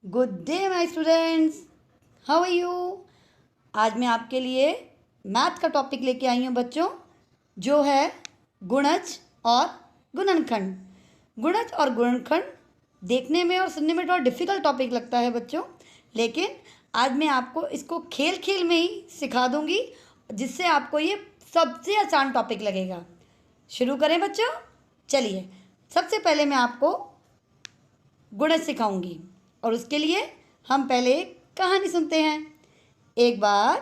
Good day my students, how are you. आज मैं आपके लिए मैथ का टॉपिक लेके आई हूँ बच्चों, जो है गुणज और गुणनखंड। गुणज और गुणनखंड देखने में और सुनने में थोड़ा डिफ़िकल्ट टॉपिक लगता है बच्चों, लेकिन आज मैं आपको इसको खेल खेल में ही सिखा दूँगी, जिससे आपको ये सबसे आसान टॉपिक लगेगा। शुरू करें बच्चों, चलिए। सबसे पहले मैं आपको गुणज सिखाऊंगी और उसके लिए हम पहले एक कहानी सुनते हैं। एक बार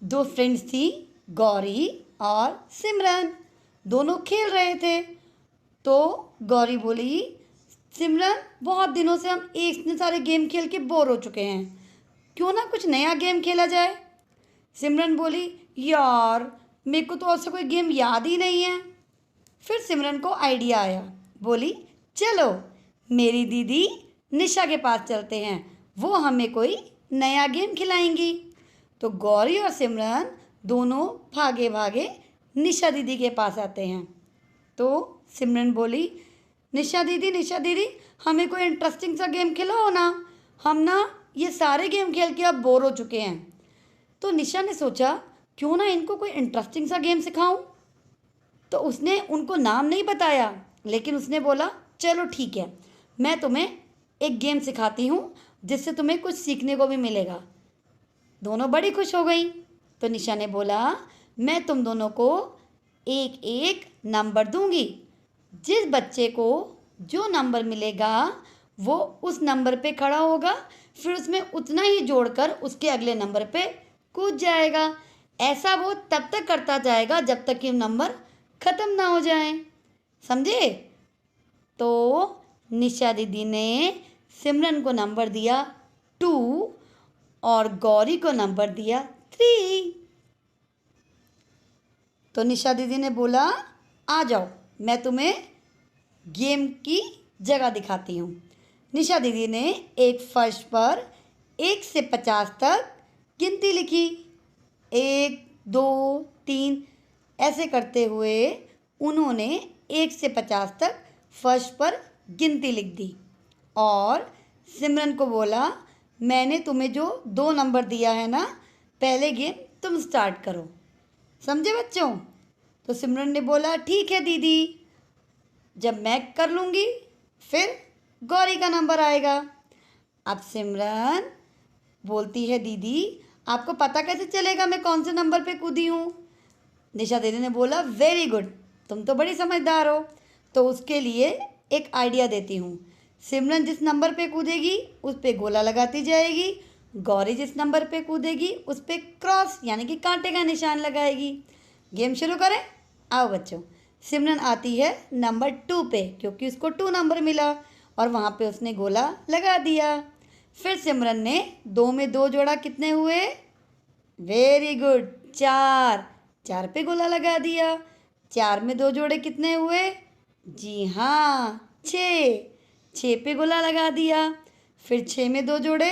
दो फ्रेंड्स थी, गौरी और सिमरन। दोनों खेल रहे थे। तो गौरी बोली, सिमरन बहुत दिनों से हम इतने सारे गेम खेल के बोर हो चुके हैं, क्यों ना कुछ नया गेम खेला जाए। सिमरन बोली, यार मेरे को तो ऐसा कोई गेम याद ही नहीं है। फिर सिमरन को आइडिया आया, बोली चलो मेरी दीदी निशा के पास चलते हैं, वो हमें कोई नया गेम खिलाएंगी। तो गौरी और सिमरन दोनों भागे भागे निशा दीदी के पास आते हैं। तो सिमरन बोली, निशा दीदी हमें कोई इंटरेस्टिंग सा गेम खिलाओ ना, हम ना ये सारे गेम खेल के अब बोर हो चुके हैं। तो निशा ने सोचा, क्यों ना इनको कोई इंटरेस्टिंग सा गेम सिखाऊं। तो उसने उनको नाम नहीं बताया, लेकिन उसने बोला चलो ठीक है, मैं तुम्हें एक गेम सिखाती हूँ जिससे तुम्हें कुछ सीखने को भी मिलेगा। दोनों बड़ी खुश हो गई। तो निशा ने बोला, मैं तुम दोनों को एक एक नंबर दूंगी, जिस बच्चे को जो नंबर मिलेगा वो उस नंबर पे खड़ा होगा, फिर उसमें उतना ही जोड़कर उसके अगले नंबर पे कूद जाएगा। ऐसा वो तब तक करता जाएगा जब तक कि नंबर ख़त्म ना हो जाए, समझे। तो निशा दीदी ने सिमरन को नंबर दिया 2 और गौरी को नंबर दिया 3। तो निशा दीदी ने बोला, आ जाओ मैं तुम्हें गेम की जगह दिखाती हूँ। निशा दीदी ने एक फर्श पर 1 से 50 तक गिनती लिखी। 1 2 3 ऐसे करते हुए उन्होंने 1 से 50 तक फर्श पर गिनती लिख दी और सिमरन को बोला, मैंने तुम्हें जो 2 नंबर दिया है ना, पहले गेम तुम स्टार्ट करो, समझे बच्चों। तो सिमरन ने बोला, ठीक है दीदी, जब मैं कर लूँगी फिर गौरी का नंबर आएगा। अब सिमरन बोलती है, दीदी आपको पता कैसे चलेगा मैं कौन से नंबर पे कूदी हूँ। निशा दीदी ने बोला, वेरी गुड, तुम तो बड़ी समझदार हो। तो उसके लिए एक आइडिया देती हूँ। सिमरन जिस नंबर पे कूदेगी उस पे गोला लगाती जाएगी, गौरी जिस नंबर पे कूदेगी उस पे क्रॉस यानी कि कांटे का निशान लगाएगी। गेम शुरू करें, आओ बच्चों। सिमरन आती है नंबर 2 पे, क्योंकि उसको 2 नंबर मिला और वहाँ पे उसने गोला लगा दिया। फिर सिमरन ने 2 में 2 जोड़ा, कितने हुए, वेरी गुड, 4 पे गोला लगा दिया। 4 में 2 जोड़े कितने हुए, जी हाँ 6 पे गोला लगा दिया। फिर 6 में 2 जोड़े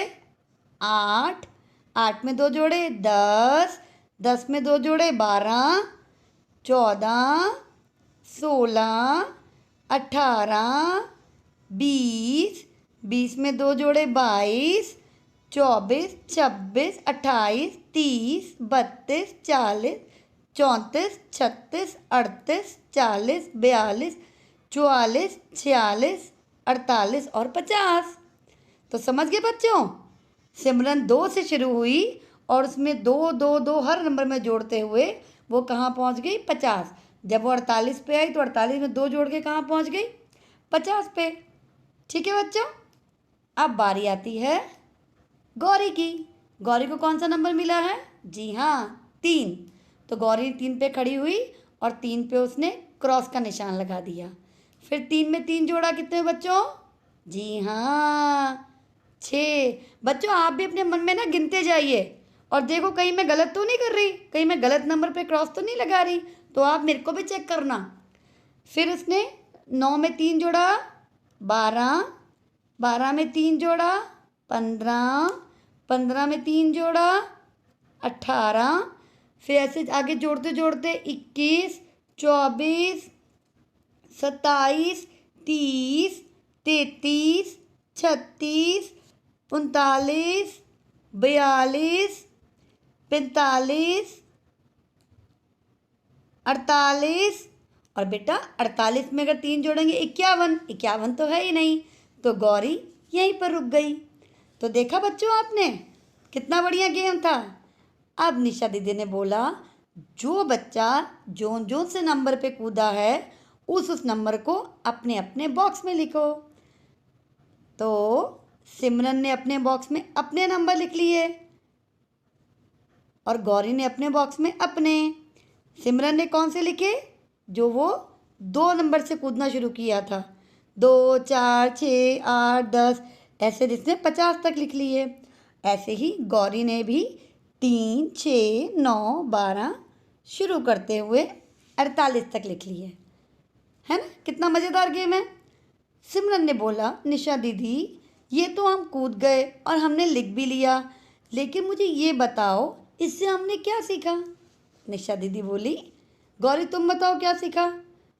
8 में 2 जोड़े 10 में 2 जोड़े 12, 14, 16, 18, 20 में 2 जोड़े 22, 24, 26, 28, 30, 32, 40, 34, 36, 38, 40, 42, 44, 46, 48 और 50। तो समझ गए बच्चों, सिमरन 2 से शुरू हुई और उसमें 2 2 2 हर नंबर में जोड़ते हुए वो कहाँ पहुँच गई, 50। जब वो 48 पे आई तो 48 में 2 जोड़ के कहाँ पहुँच गई, 50 पे। ठीक है बच्चों, अब बारी आती है गौरी की। गौरी को कौन सा नंबर मिला है, जी हाँ 3। तो गौरी 3 पे खड़ी हुई और 3 पे उसने क्रॉस का निशान लगा दिया। फिर 3 में 3 जोड़ा, कितने बच्चों, जी हाँ 6। बच्चों आप भी अपने मन में ना गिनते जाइए और देखो कहीं मैं गलत तो नहीं कर रही, कहीं मैं गलत नंबर पे क्रॉस तो नहीं लगा रही, तो आप मेरे को भी चेक करना। फिर उसने 9 में 3 जोड़ा 12, 12 में 3 जोड़ा 15, 15 में 3 जोड़ा 18, फिर ऐसे आगे जोड़ते जोड़ते 21, 24, 27, 30, 33, 36, 39, 42, 45, 48। और बेटा 48 में अगर 3 जोड़ेंगे 51, 51 तो है ही नहीं, तो गौरी यहीं पर रुक गई। तो देखा बच्चों आपने, कितना बढ़िया गेम था। अब निशा दीदी ने बोला, जो बच्चा जोन जोन से नंबर पे कूदा है उस नंबर को अपने अपने बॉक्स में लिखो। तो सिमरन ने अपने बॉक्स में अपने नंबर लिख लिए और गौरी ने अपने बॉक्स में अपने। सिमरन ने कौन से लिखे? जो वो 2 नंबर से कूदना शुरू किया था, 2, 4, 6, 8, 10, ऐसे जिसने 50 तक लिख लिए। ऐसे ही गौरी ने भी 3, 6, 9, 12 शुरू करते हुए 48 तक लिख लिए, है ना। कितना मज़ेदार गेम है। सिमरन ने बोला, निशा दीदी ये तो हम कूद गए और हमने लिख भी लिया, लेकिन मुझे ये बताओ इससे हमने क्या सीखा। निशा दीदी बोली, गौरी तुम बताओ क्या सीखा।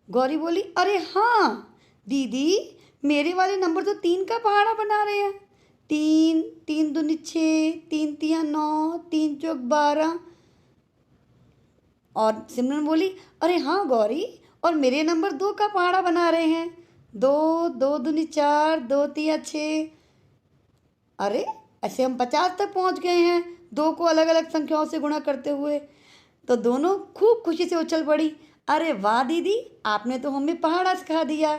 गौरी बोली, अरे हाँ दीदी, मेरे वाले नंबर तो 3 का पहाड़ा बना रहे हैं। 3, 3 दूनी 6, 3 तिया 9, 3 चौक 12। और सिमरन बोली, अरे हाँ गौरी, और मेरे नंबर 2 का पहाड़ा बना रहे हैं। 2, 2 दूनी 4, 2 तिया 6। अरे ऐसे हम 50 तक पहुंच गए हैं, 2 को अलग अलग संख्याओं से गुणा करते हुए। तो दोनों खूब खुशी से उछल पड़ी, अरे वाह दीदी, आपने तो हमें पहाड़ा सिखा दिया,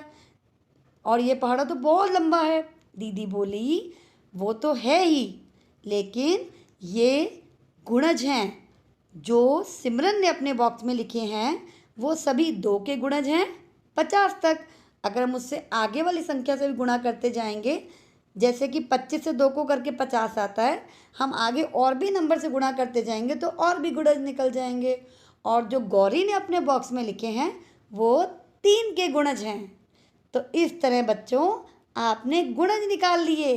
और ये पहाड़ा तो बहुत लंबा है। दीदी बोली, वो तो है ही, लेकिन ये गुणज हैं जो सिमरन ने अपने बॉक्स में लिखे हैं, वो सभी 2 के गुणज हैं 50 तक। अगर हम उससे आगे वाली संख्या से भी गुणा करते जाएंगे, जैसे कि 25 से 2 को करके 50 आता है, हम आगे और भी नंबर से गुणा करते जाएंगे तो और भी गुणज निकल जाएंगे। और जो गौरी ने अपने बॉक्स में लिखे हैं वो 3 के गुणज हैं। तो इस तरह बच्चों आपने गुणज निकाल लिए।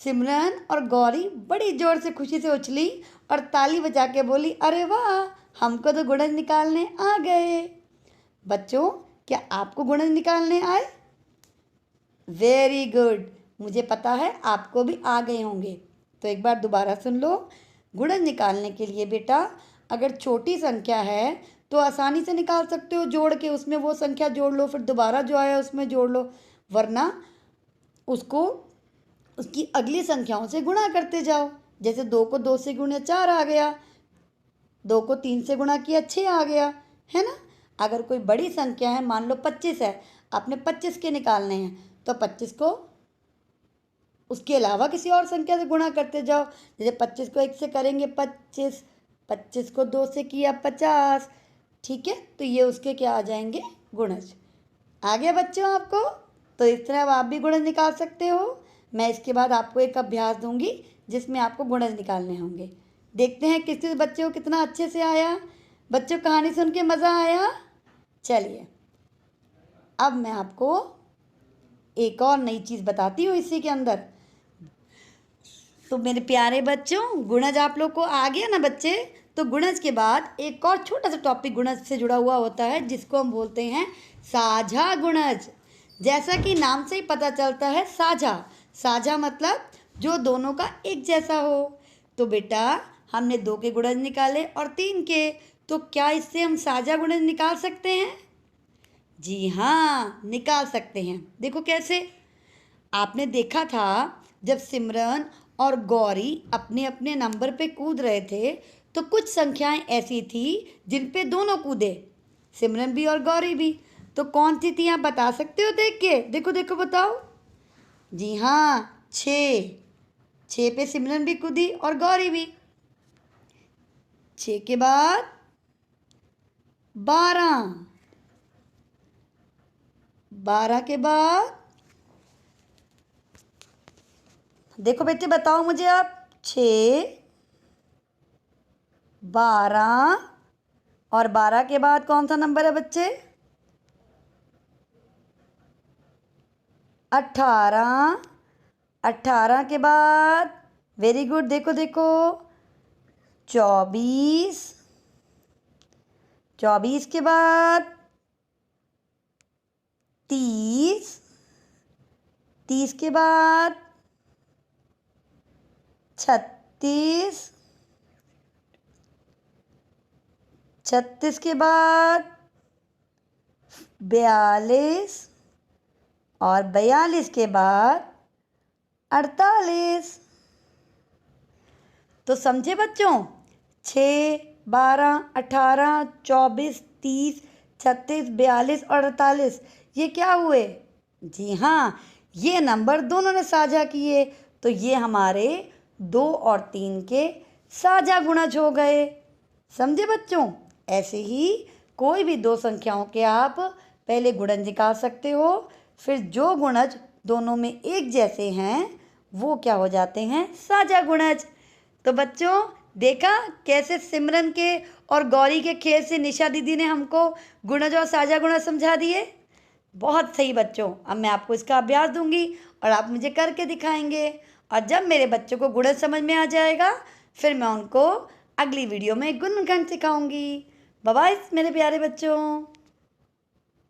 सिमरन और गौरी बड़ी जोर से खुशी से उछली और ताली बजा के बोली, अरे वाह, हमको तो गुणज निकालने आ गए। बच्चों, क्या आपको गुणज निकालने आए? वेरी गुड, मुझे पता है आपको भी आ गए होंगे। तो एक बार दोबारा सुन लो। गुणज निकालने के लिए बेटा, अगर छोटी संख्या है तो आसानी से निकाल सकते हो, जोड़ के उसमें वो संख्या जोड़ लो, फिर दोबारा जो आया उसमें जोड़ लो, वरना उसको उसकी अगली संख्याओं से गुणा करते जाओ। जैसे 2 को 2 से गुणा 4 आ गया, 2 को 3 से गुणा किया 6 आ गया, है ना। अगर कोई बड़ी संख्या है, मान लो 25 है, आपने 25 के निकालने हैं, तो 25 को उसके अलावा किसी और संख्या से गुणा करते जाओ। जैसे 25 को 1 से करेंगे 25, 25 को 2 से किया 50, ठीक है। तो ये उसके क्या आ जाएंगे? गुणज। आ गया बच्चों आपको? तो इस तरह अब आप भी गुणज निकाल सकते हो। मैं इसके बाद आपको एक अभ्यास दूंगी जिसमें आपको गुणज निकालने होंगे। देखते हैं किस किस बच्चे को कितना अच्छे से आया। बच्चों, कहानी सुन के मज़ा आया? चलिए, अब मैं आपको एक और नई चीज़ बताती हूँ इसी के अंदर। तो मेरे प्यारे बच्चों, गुणज आप लोग को आ गया ना बच्चे। तो गुणज के बाद एक और छोटा सा टॉपिक गुणज से जुड़ा हुआ होता है, जिसको हम बोलते हैं साझा गुणज। जैसा कि नाम से ही पता चलता है, साझा। साझा मतलब जो दोनों का एक जैसा हो। तो बेटा, हमने 2 के गुणज निकाले और 3 के, तो क्या इससे हम साझा गुणज निकाल सकते हैं? जी हाँ, निकाल सकते हैं। देखो कैसे। आपने देखा था जब सिमरन और गौरी अपने अपने नंबर पे कूद रहे थे, तो कुछ संख्याएं ऐसी थी जिन पे दोनों कूदे, सिमरन भी और गौरी भी। तो कौन सी थी आप बता सकते हो देख के? देखो देखो बताओ। जी हाँ, 6। 6 पे सिमरन भी कूदी और गौरी भी। 6 के बाद 12, 12 के बाद देखो बेटे, बताओ मुझे आप। 6, 12 और 12 के बाद कौन सा नंबर है बच्चे? 18। 18 के बाद वेरी गुड, देखो देखो, 24। 24 के बाद 30। 30 के बाद 36, 36 के बाद 42 और 42 के बाद 48। तो समझे बच्चों, 6, 12, 18, 24, 30, 36, 42 और 48 ये क्या हुए? जी हाँ, ये नंबर दोनों ने साझा किए, तो ये हमारे 2 और 3 के साझा गुणज हो गए। समझे बच्चों? ऐसे ही कोई भी दो संख्याओं के आप पहले गुणज निकाल सकते हो, फिर जो गुणज दोनों में एक जैसे हैं वो क्या हो जाते हैं? साझा गुणज। तो बच्चों देखा कैसे सिमरन के और गौरी के खेल से निशा दीदी ने हमको गुणज और साझा गुणज समझा दिए। बहुत सही बच्चों, अब मैं आपको इसका अभ्यास दूंगी और आप मुझे करके दिखाएंगे, और जब मेरे बच्चों को गुणज समझ में आ जाएगा फिर मैं उनको अगली वीडियो में गुणनखंड सिखाऊंगी। बाय बाय मेरे प्यारे बच्चों।